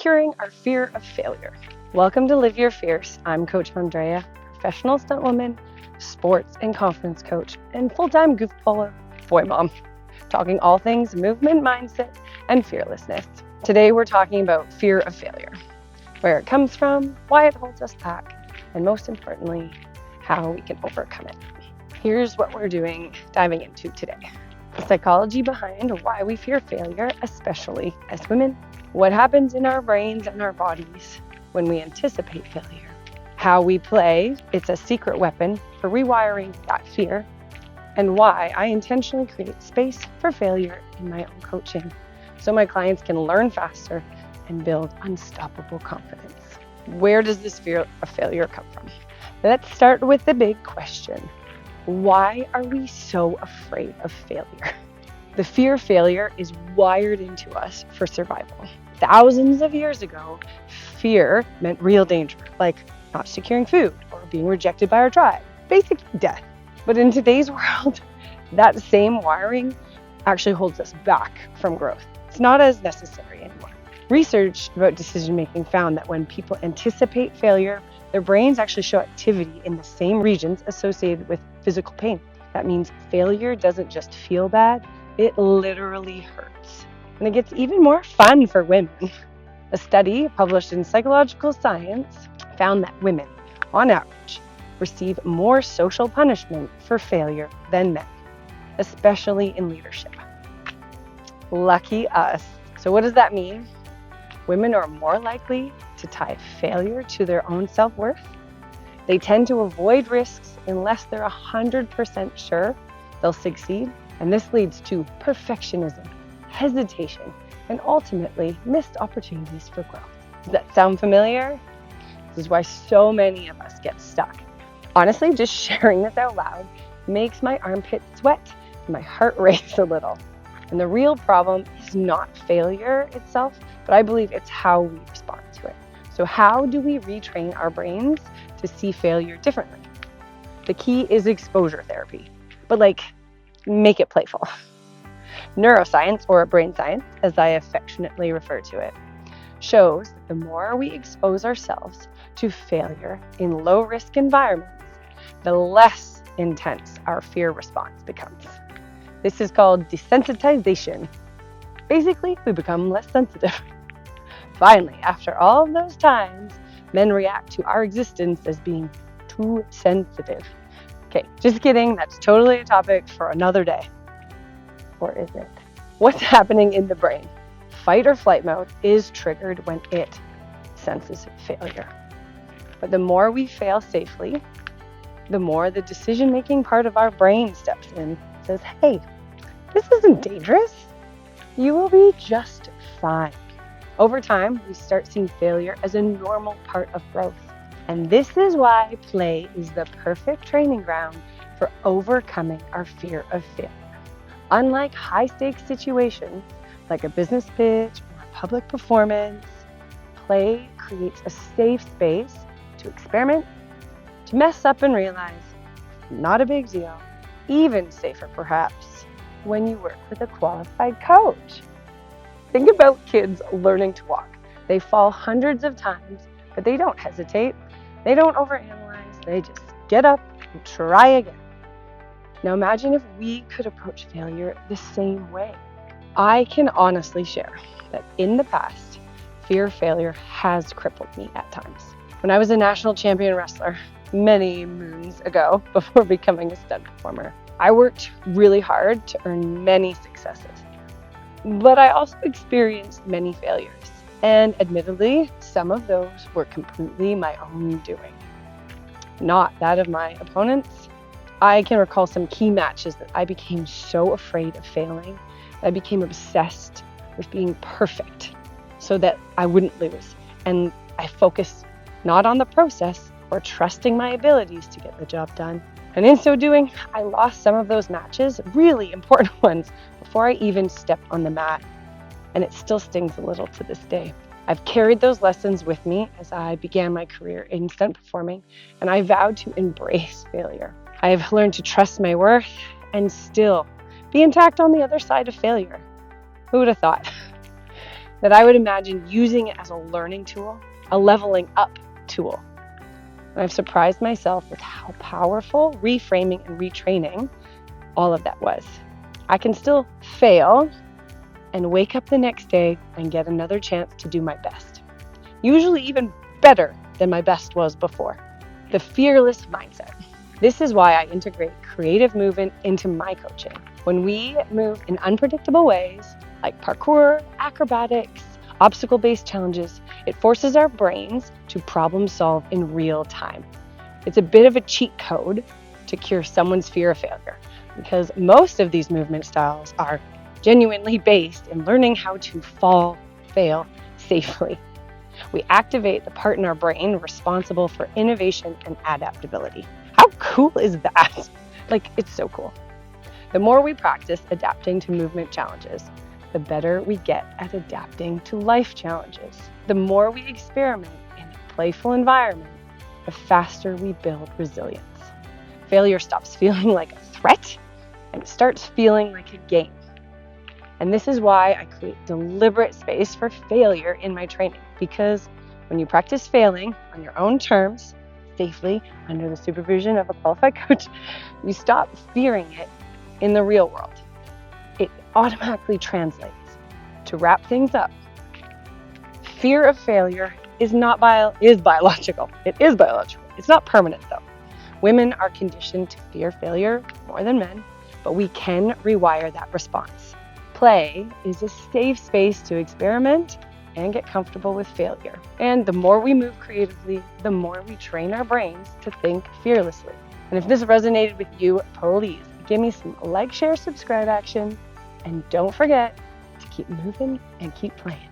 curing our fear of failure. Welcome to Live Your Fierce. I'm Coach Andrea, professional stunt woman, sports and confidence coach, and full-time goofball boy mom, talking all things movement, mindset, and fearlessness. Today we're talking about fear of failure, where it comes from, why it holds us back, and most importantly, how we can overcome it. Here's what we're diving into today. The psychology behind why we fear failure, especially as women. What happens in our brains and our bodies when we anticipate failure. How we play, it's a secret weapon for rewiring that fear. And why I intentionally create space for failure in my own coaching so my clients can learn faster and build unstoppable confidence. Where does this fear of failure come from? Let's start with the big question. Why are we so afraid of failure? The fear of failure is wired into us for survival. Thousands of years ago, fear meant real danger, like not securing food or being rejected by our tribe, basically death. But in today's world, that same wiring actually holds us back from growth. It's not as necessary anymore. Research about decision-making found that when people anticipate failure, their brains actually show activity in the same regions associated with physical pain. That means failure doesn't just feel bad, it literally hurts. And it gets even more fun for women. A study published in Psychological Science found that women, on average, receive more social punishment for failure than men, especially in leadership. Lucky us. So what does that mean? Women are more likely to tie failure to their own self-worth. They tend to avoid risks unless they're 100% sure they'll succeed. And this leads to perfectionism, hesitation, and ultimately missed opportunities for growth. Does that sound familiar? This is why so many of us get stuck. Honestly, just sharing this out loud makes my armpits sweat and my heart race a little. And the real problem is not failure itself, but I believe it's how we respond to it. So how do we retrain our brains to see failure differently? The key is exposure therapy, but make it playful. Neuroscience, or brain science, as I affectionately refer to it, shows that the more we expose ourselves to failure in low-risk environments, the less intense our fear response becomes. This is called desensitization. Basically, we become less sensitive. Finally, after all of those times, men react to our existence as being too sensitive. Okay, just kidding. That's totally a topic for another day. Or is it? What's happening in the brain? Fight or flight mode is triggered when it senses failure. But the more we fail safely, the more the decision-making part of our brain steps in and says, hey, this isn't dangerous. You will be just fine. Over time, we start seeing failure as a normal part of growth. And this is why play is the perfect training ground for overcoming our fear of failure. Unlike high-stakes situations like a business pitch or a public performance, play creates a safe space to experiment, to mess up and realize, not a big deal, even safer perhaps, when you work with a qualified coach. Think about kids learning to walk. They fall hundreds of times, but they don't hesitate. They don't overanalyze. They just get up and try again. Now imagine if we could approach failure the same way. I can honestly share that in the past, fear of failure has crippled me at times. When I was a national champion wrestler many moons ago, before becoming a stunt performer, I worked really hard to earn many successes. But I also experienced many failures. And admittedly, some of those were completely my own doing, not that of my opponents. I can recall some key matches that I became so afraid of failing that I became obsessed with being perfect so that I wouldn't lose. And I focused not on the process or trusting my abilities to get the job done. And in so doing, I lost some of those matches, really important ones, before I even stepped on the mat. And it still stings a little to this day. I've carried those lessons with me as I began my career in stunt performing, and I vowed to embrace failure. I have learned to trust my worth and still be intact on the other side of failure. Who would have thought? that I would imagine using it as a learning tool, a leveling up tool. And I've surprised myself with how powerful reframing and retraining all of that was. I can still fail and wake up the next day and get another chance to do my best. Usually even better than my best was before. The fearless mindset. This is why I integrate creative movement into my coaching. When we move in unpredictable ways, like parkour, acrobatics, obstacle-based challenges, it forces our brains to problem solve in real time. It's a bit of a cheat code to cure someone's fear of failure, because most of these movement styles are genuinely based in learning how to fail safely. We activate the part in our brain responsible for innovation and adaptability. How cool is that? It's so cool. The more we practice adapting to movement challenges, the better we get at adapting to life challenges. The more we experiment in a playful environment, the faster we build resilience. Failure stops feeling like a threat and it starts feeling like a game. And this is why I create deliberate space for failure in my training, because when you practice failing on your own terms, safely, under the supervision of a qualified coach, you stop fearing it in the real world. It automatically translates. To wrap things up, fear of failure is biological. It is biological. It's not permanent though. Women are conditioned to fear failure more than men, but we can rewire that response. Play is a safe space to experiment and get comfortable with failure. And the more we move creatively, the more we train our brains to think fearlessly. And if this resonated with you, please give me some like, share, subscribe action. And don't forget to keep moving and keep playing.